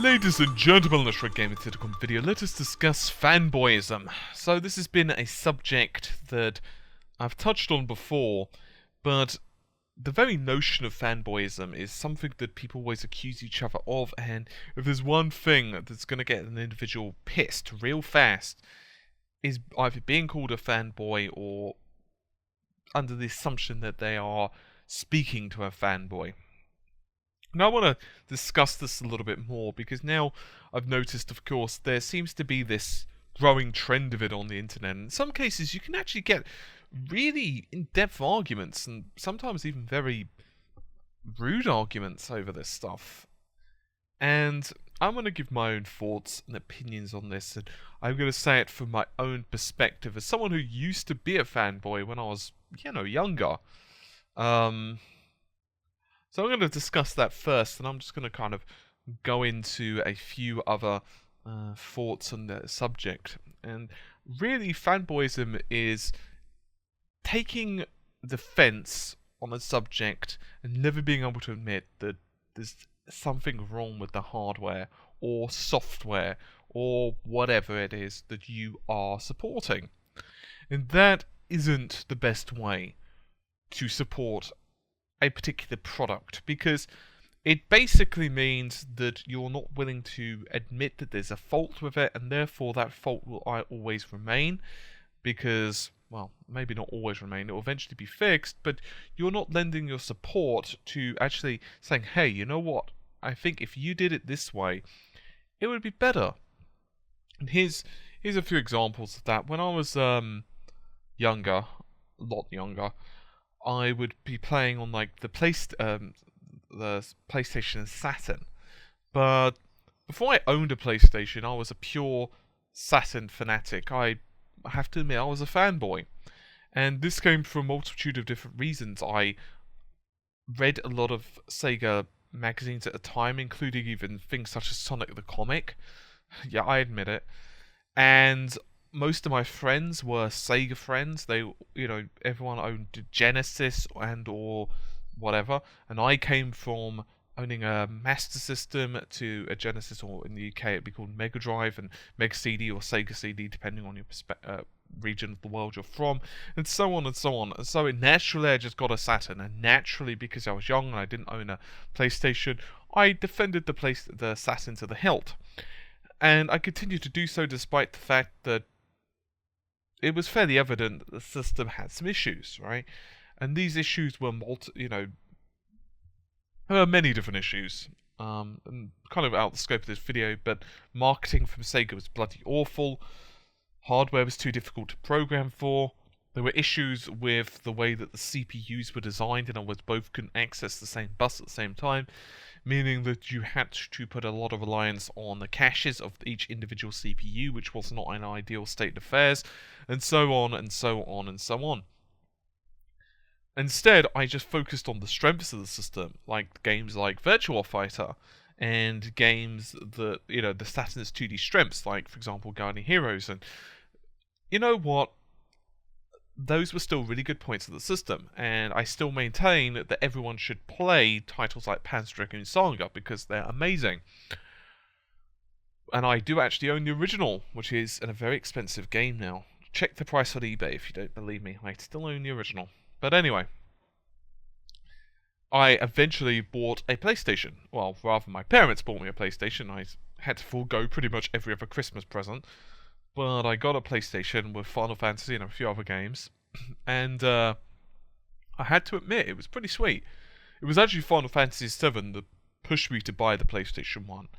Ladies and gentlemen, let's Gaming Titcom video. Let us discuss fanboyism. So this has been a subject that I've touched on before, but the very notion of fanboyism is something that people always accuse each other of, and if there's one thing that's going to get an individual pissed real fast, is either being called a fanboy or under the assumption that they are speaking to a fanboy. Now I want to discuss this a little bit more because now I've noticed, of course, there seems to be this growing trend of it on the internet. In some cases, you can actually get really in-depth arguments and sometimes even very rude arguments over this stuff. And I'm going to give my own thoughts and opinions on this, and I'm going to say it from my own perspective as someone who used to be a fanboy when I was, younger. So I'm going to discuss that first, and I'm just going to kind of go into a few other thoughts on the subject. And really, fanboyism is taking the fence on a subject and never being able to admit that there's something wrong with the hardware or software or whatever it is that you are supporting. And that isn't the best way to support a particular product, because it basically means that you're not willing to admit that there's a fault with it, and therefore that fault will always remain, because, well, maybe not always remain, it will eventually be fixed, but you're not lending your support to actually saying, hey, you know what, I think if you did it this way, it would be better. And here's a few examples of that. When I was younger, a lot younger, I would be playing on like the PlayStation and Saturn. But before I owned a PlayStation, I was a pure Saturn fanatic. I have to admit, I was a fanboy. And this came from a multitude of different reasons. I read a lot of Sega magazines at the time, including even things such as Sonic the Comic. Yeah, I admit it. And most of my friends were Sega friends. They, everyone owned Genesis and or whatever. And I came from owning a Master System to a Genesis, or in the UK it'd be called Mega Drive and Mega CD or Sega CD, depending on your region of the world you're from, and so on and so on. And so naturally I just got a Saturn, and naturally, because I was young and I didn't own a PlayStation, I defended the Saturn to the hilt. And I continued to do so despite the fact that it was fairly evident that the system had some issues, right? And these issues were there were many different issues. And kind of out of the scope of this video, but marketing from Sega was bloody awful. Hardware was too difficult to program for. There were issues with the way that the CPUs were designed, in other words, both couldn't access the same bus at the same time, meaning that you had to put a lot of reliance on the caches of each individual CPU, which was not an ideal state of affairs, and so on, and so on, and so on. Instead, I just focused on the strengths of the system, like games like Virtua Fighter, and games that, the Saturn's 2D strengths, like, for example, Guardian Heroes, and you know what? Those were still really good points of the system, and I still maintain that everyone should play titles like Panzer Dragoon Saga because they're amazing. And I do actually own the original, which is a very expensive game now. Check the price on eBay if you don't believe me. I still own the original. But anyway, I eventually bought a PlayStation. Well, rather, my parents bought me a PlayStation. I had to forego pretty much every other Christmas present. But I got a PlayStation with Final Fantasy and a few other games. And I had to admit, it was pretty sweet. It was actually Final Fantasy VII that pushed me to buy the PlayStation 1.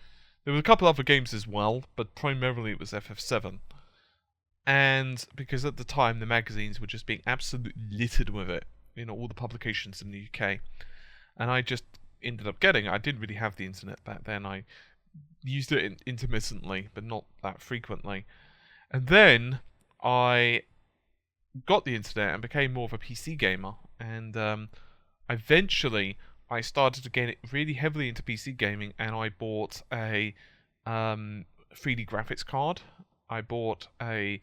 There were a couple other games as well, but primarily it was FF7. And because at the time the magazines were just being absolutely littered with it, all the publications in the UK. And I just ended up getting it. I didn't really have the internet back then. I used it intermittently, but not that frequently. And then I got the internet and became more of a PC gamer. And eventually I started to get really heavily into PC gaming, and I bought a 3D graphics card. I bought a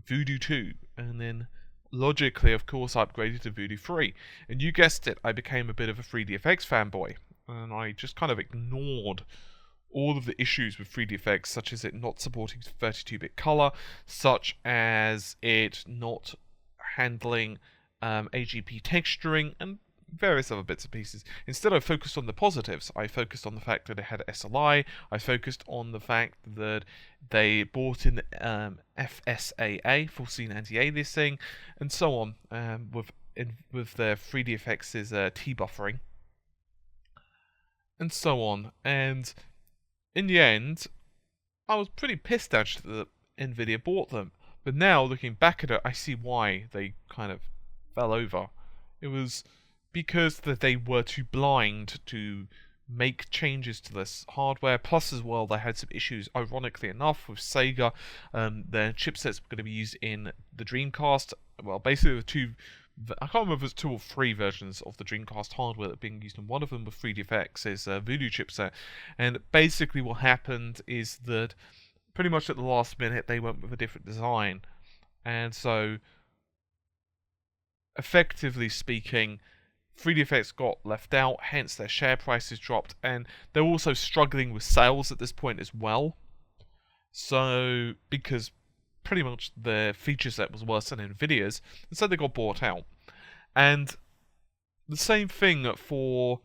Voodoo 2, and then logically, of course, I upgraded to Voodoo 3. And you guessed it, I became a bit of a 3DFX fanboy. And I just kind of ignored all of the issues with 3D effects, such as it not supporting 32-bit color, such as it not handling AGP texturing, and various other bits and pieces. Instead, I focused on the positives. I focused on the fact that it had SLI. I focused on the fact that they brought in FSAA, full scene anti-aliasing, and so on, with their 3D effects' T-buffering, and so on. And in the end, I was pretty pissed actually that Nvidia bought them. But now, looking back at it, I see why they kind of fell over. It was because that they were too blind to make changes to this hardware. Plus, as well, they had some issues, ironically enough, with Sega. Their chipsets were going to be used in the Dreamcast. Well, basically, I can't remember if it was 2 or 3 versions of the Dreamcast hardware that were being used, and one of them with 3DFX is a Voodoo chipset. And basically, what happened is that pretty much at the last minute, they went with a different design. And so, effectively speaking, 3DFX got left out, hence their share prices dropped, and they're also struggling with sales at this point as well. So, because pretty much their feature set was worse than Nvidia's, and so they got bought out. And the same thing for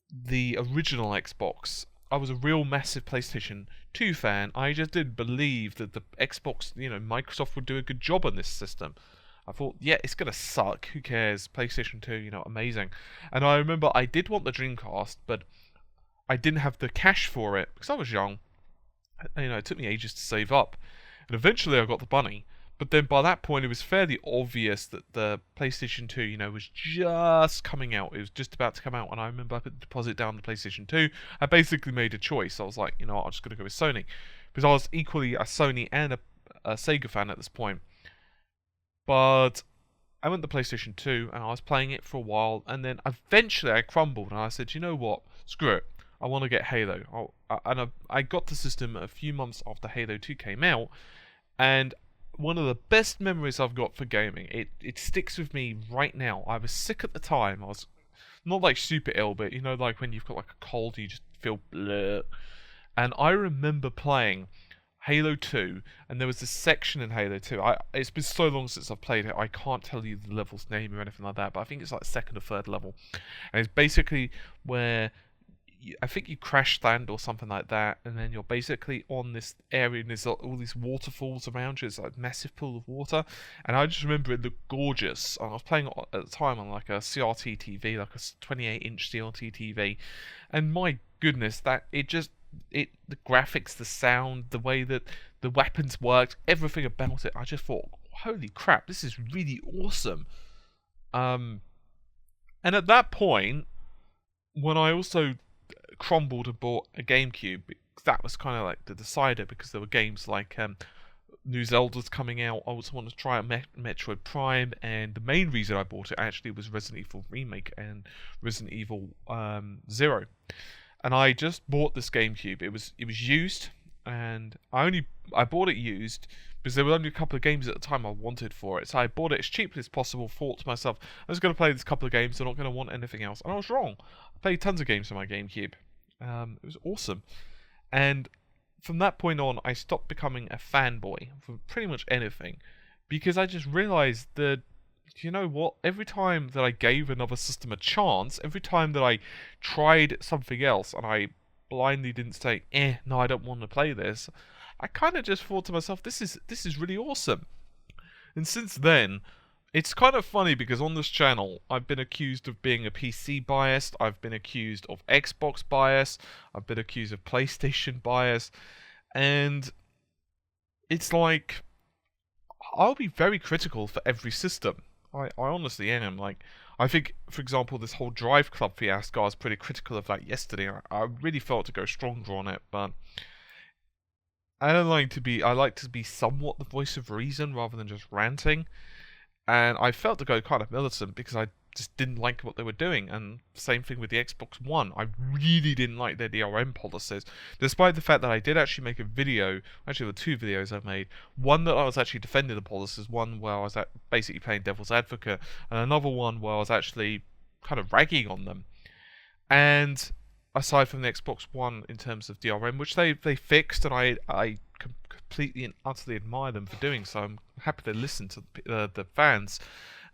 the original Xbox. I was a real massive PlayStation 2 fan. I just didn't believe that the Xbox, Microsoft would do a good job on this system. I thought, yeah, it's going to suck. Who cares? PlayStation 2, amazing. And I remember I did want the Dreamcast, but I didn't have the cash for it because I was young. It took me ages to save up. And eventually I got the money. But then by that point, it was fairly obvious that the PlayStation 2, was just coming out. It was just about to come out. And I remember I put the deposit down on the PlayStation 2. I basically made a choice. I was like, I'm just going to go with Sony. Because I was equally a Sony and a Sega fan at this point. But I went to PlayStation 2 and I was playing it for a while, and then eventually I crumbled and I said, you know what, screw it, I want to get Halo. I got the system a few months after Halo 2 came out, and one of the best memories I've got for gaming, it sticks with me right now. I was sick at the time. I was not like super ill, but like when you've got like a cold, you just feel bleh. And I remember playing Halo 2, and there was this section in Halo 2. It's been so long since I've played it, I can't tell you the level's name or anything like that, but I think it's like 2nd or 3rd level. And it's basically where I think you crash land or something like that, and then you're basically on this area, and there's all these waterfalls around you. It's like a massive pool of water, and I just remember it looked gorgeous. And I was playing at the time on like a CRT TV, like a 28-inch CRT TV, and my goodness, the graphics, the sound, the way that the weapons worked, everything about it, I just thought, holy crap, this is really awesome. And at that point, when I also crumbled and bought a GameCube, that was kind of like the decider, because there were games like New Zelda's coming out. I also wanted to try out Metroid Prime, and the main reason I bought it actually was Resident Evil Remake and Resident Evil 0. And I just bought this GameCube. It was used, and I bought it used because there were only a couple of games at the time I wanted for it. So I bought it as cheaply as possible, thought to myself, I'm just going to play this couple of games, I'm not going to want anything else. And I was wrong. I played tons of games on my GameCube. It was awesome. And from that point on, I stopped becoming a fanboy for pretty much anything, because I just realized that, you know what, every time that I gave another system a chance, every time that I tried something else and I blindly didn't say, no, I don't want to play this, I kind of just thought to myself, this is really awesome. And since then, it's kind of funny because on this channel, I've been accused of being a PC biased, I've been accused of Xbox bias, I've been accused of PlayStation bias, and it's like, I'll be very critical for every system. I honestly am. Like, I think, for example, this whole Drive Club fiasco, I was pretty critical of that yesterday. I really felt to go stronger on it, but I like to be somewhat the voice of reason rather than just ranting. And I felt to go kind of militant because I just didn't like what they were doing. And same thing with the Xbox One. I really didn't like their DRM policies, despite the fact that I did actually make a video. Actually, there were 2 videos I made. One that I was actually defending the policies, one where I was basically playing devil's advocate, and another one where I was actually kind of ragging on them. And aside from the Xbox One in terms of DRM, which they fixed, and I completely and utterly admire them for doing so. I'm happy they listen to the fans.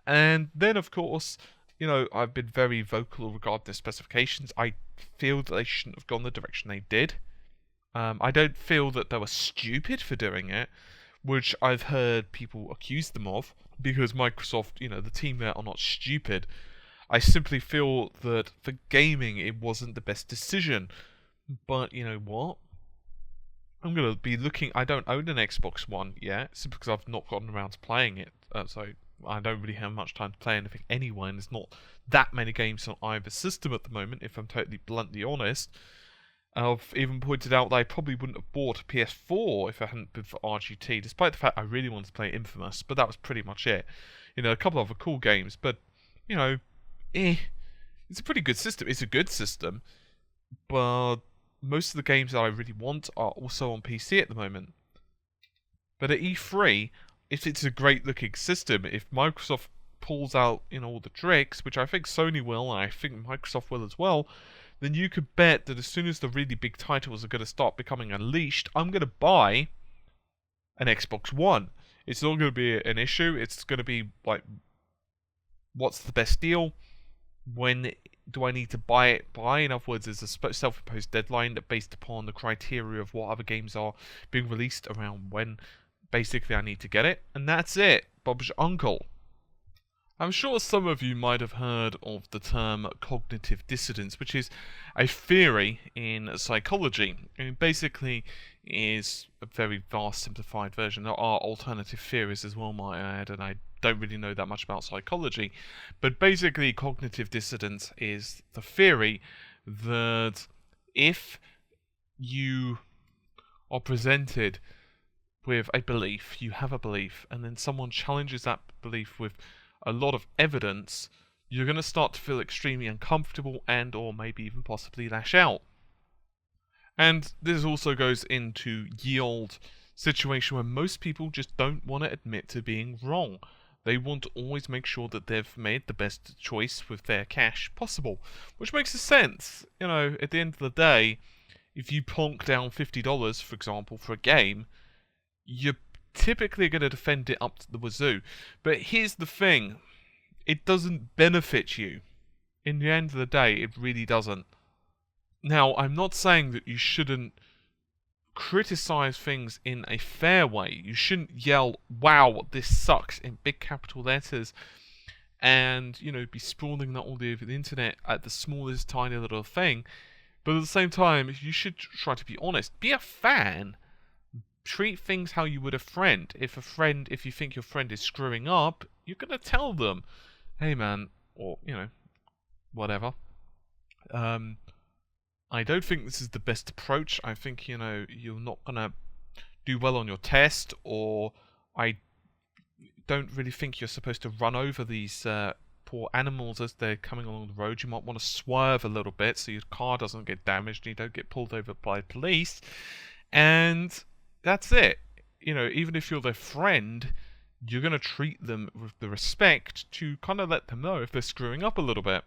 And then, of course, I've been very vocal regarding the specifications. I feel that they shouldn't have gone the direction they did. I don't feel that they were stupid for doing it, which I've heard people accuse them of, because Microsoft, the team there are not stupid. I simply feel that for gaming, it wasn't the best decision. But you know what? I'm going to be looking... I don't own an Xbox One yet, simply because I've not gotten around to playing it. So I don't really have much time to play anything anyway, and there's not that many games on either system at the moment, if I'm totally bluntly honest. I've even pointed out that I probably wouldn't have bought a PS4 if it hadn't been for RGT, despite the fact I really wanted to play Infamous, but that was pretty much it. A couple of other cool games, but, it's a pretty good system. It's a good system, but most of the games that I really want are also on PC at the moment. But at E3, if it's a great looking system, if Microsoft pulls out, all the tricks, which I think Sony will, and I think Microsoft will as well, then you could bet that as soon as the really big titles are going to start becoming unleashed, I'm going to buy an Xbox One. It's not going to be an issue. It's going to be like, what's the best deal? When do I need to buy it by? In other words, there's a self-imposed deadline based upon the criteria of what other games are being released around when basically I need to get it. And that's it. Bob's your uncle. I'm sure some of you might have heard of the term cognitive dissonance, which is a theory in psychology. It basically is a very vast, simplified version. There are alternative theories as well, might I add, and I don't really know that much about psychology. But basically, cognitive dissonance is the theory that if you are presented with a belief, you have a belief, and then someone challenges that belief with a lot of evidence, you're going to start to feel extremely uncomfortable and or maybe even possibly lash out. And this also goes into ye old situation where most people just don't want to admit to being wrong. They want to always make sure that they've made the best choice with their cash possible, which makes sense. At the end of the day, if you plonk down $50, for example, for a game, you're typically going to defend it up to the wazoo. But here's the thing. It doesn't benefit you. In the end of the day, it really doesn't. Now, I'm not saying that you shouldn't criticize things in a fair way. You shouldn't yell, wow, this sucks, in big capital letters, and, be sprawling that all over the internet at the smallest tiny little thing. But at the same time, you should try to be honest. Be a fan. Treat things how you would a friend. If you think your friend is screwing up, you're going to tell them, hey man, or, whatever. I don't think this is the best approach. I think, you're not going to do well on your test, or I don't really think you're supposed to run over these poor animals as they're coming along the road. You might want to swerve a little bit so your car doesn't get damaged and you don't get pulled over by police. And that's it. Even if you're their friend, you're going to treat them with the respect to kind of let them know if they're screwing up a little bit.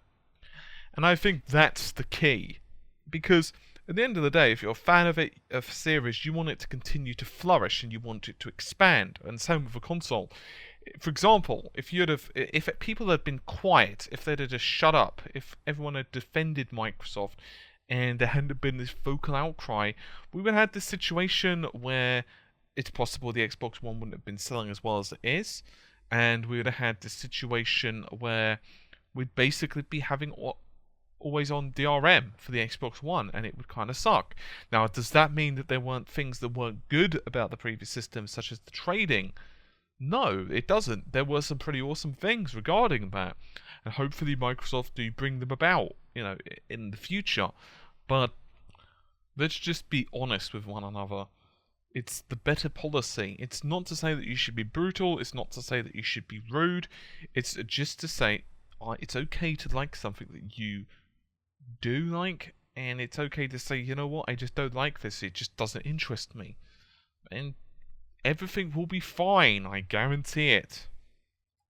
And I think that's the key. Because at the end of the day, if you're a fan of a series, you want it to continue to flourish and you want it to expand. And same with a console. For example, if people had been quiet, if they'd have just shut up, if everyone had defended Microsoft, and there hadn't been this vocal outcry, we would have had this situation where it's possible the Xbox One wouldn't have been selling as well as it is, and we would have had this situation where we'd basically be having always on DRM for the Xbox One, and it would kind of suck. Now, does that mean that there weren't things that weren't good about the previous system, such as the trading? No, it doesn't. There were some pretty awesome things regarding that, and hopefully Microsoft do bring them about, in the future. But let's just be honest with one another. It's the better policy. It's not to say that you should be brutal. It's not to say that you should be rude. It's just to say it's okay to like something that you do like, and it's okay to say, you know what, I just don't like this. It just doesn't interest me. And everything will be fine. I guarantee it.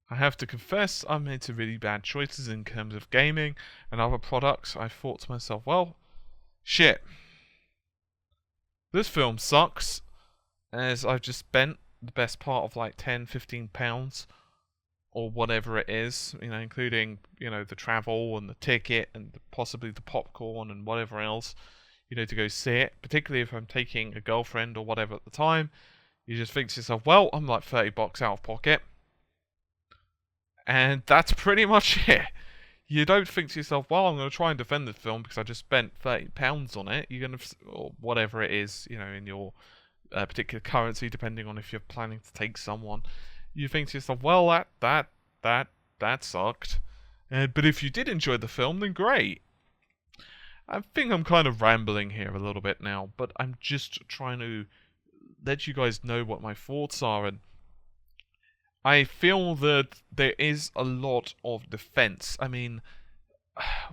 I have to confess, I made some really bad choices in terms of gaming and other products. I thought to myself, well, Shit. This film sucks, as I've just spent the best part of like £10-15 or whatever it is, including, the travel and the ticket and possibly the popcorn and whatever else, to go see it, particularly if I'm taking a girlfriend or whatever at the time. You just think to yourself, well, I'm like $30 out of pocket. And that's pretty much it. You don't think to yourself, well, I'm going to try and defend this film because I just spent £30 on it. You're going to, or whatever it is, in your particular currency, depending on if you're planning to take someone. You think to yourself, well, that sucked. But if you did enjoy the film, then great. I think I'm kind of rambling here a little bit now, but I'm just trying to let you guys know what my thoughts are, and I feel that there is a lot of defense. I mean,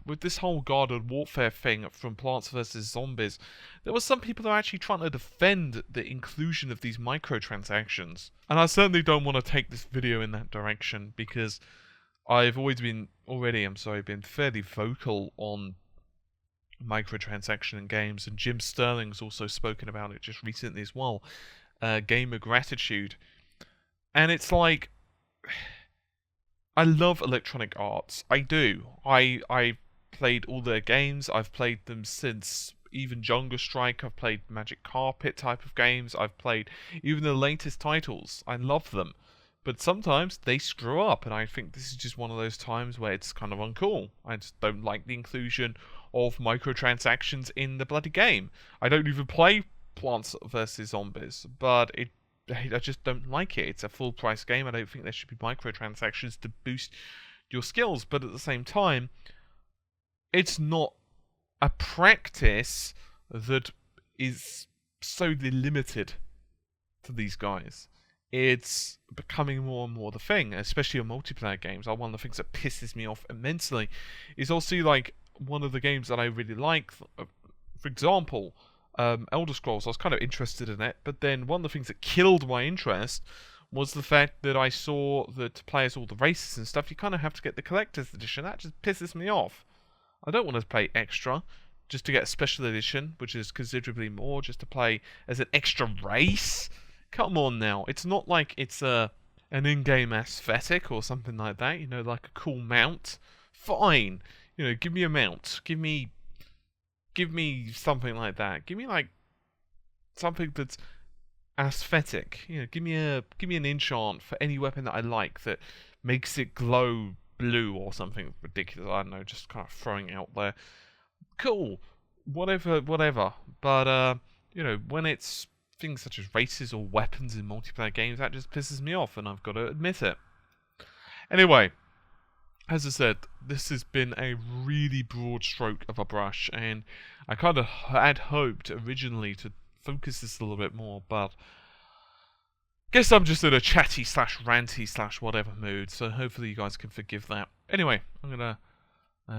with this whole guarded warfare thing from Plants vs. Zombies, there were some people that are actually trying to defend the inclusion of these microtransactions. And I certainly don't want to take this video in that direction, because I've been fairly vocal on microtransaction in games, and Jim Sterling's also spoken about it just recently as well. Gamer gratitude. And it's like, I love Electronic Arts. I do. I played all their games. I've played them since even Jungle Strike. I've played Magic Carpet type of games. I've played even the latest titles. I love them. But sometimes they screw up, and I think this is just one of those times where it's kind of uncool. I just don't like the inclusion of microtransactions in the bloody game. I don't even play Plants vs. Zombies, but I just don't like it. It's a full price game. I don't think there should be microtransactions to boost your skills, but at the same time, it's not a practice that is solely limited to these guys. It's becoming more and more the thing, especially on multiplayer games. One of the things that pisses me off immensely is also like one of the games that I really like, for example, Elder Scrolls. I was kind of interested in it, but then one of the things that killed my interest was the fact that I saw that to play as all the races and stuff, you kind of have to get the collector's edition. That just pisses me off. I don't want to pay extra just to get a special edition, which is considerably more, just to play as an extra race. Come on now. It's not like it's an in-game aesthetic or something like that, like a cool mount. Fine. Give me a mount. Give me something like that. Give me like something that's aesthetic. Give me an enchant for any weapon that I like that makes it glow blue or something ridiculous. I don't know, just kind of throwing it out there. Cool. Whatever. But when it's things such as races or weapons in multiplayer games, that just pisses me off, and I've got to admit it. Anyway, as I said, this has been a really broad stroke of a brush, and I kind of had hoped originally to focus this a little bit more, but guess I'm just in a chatty / ranty / whatever mood, so hopefully you guys can forgive that. Anyway, I'm going to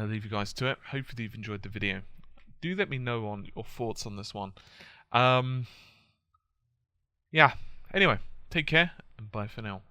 leave you guys to it. Hopefully you've enjoyed the video. Do let me know on your thoughts on this one. Yeah, anyway, take care, and bye for now.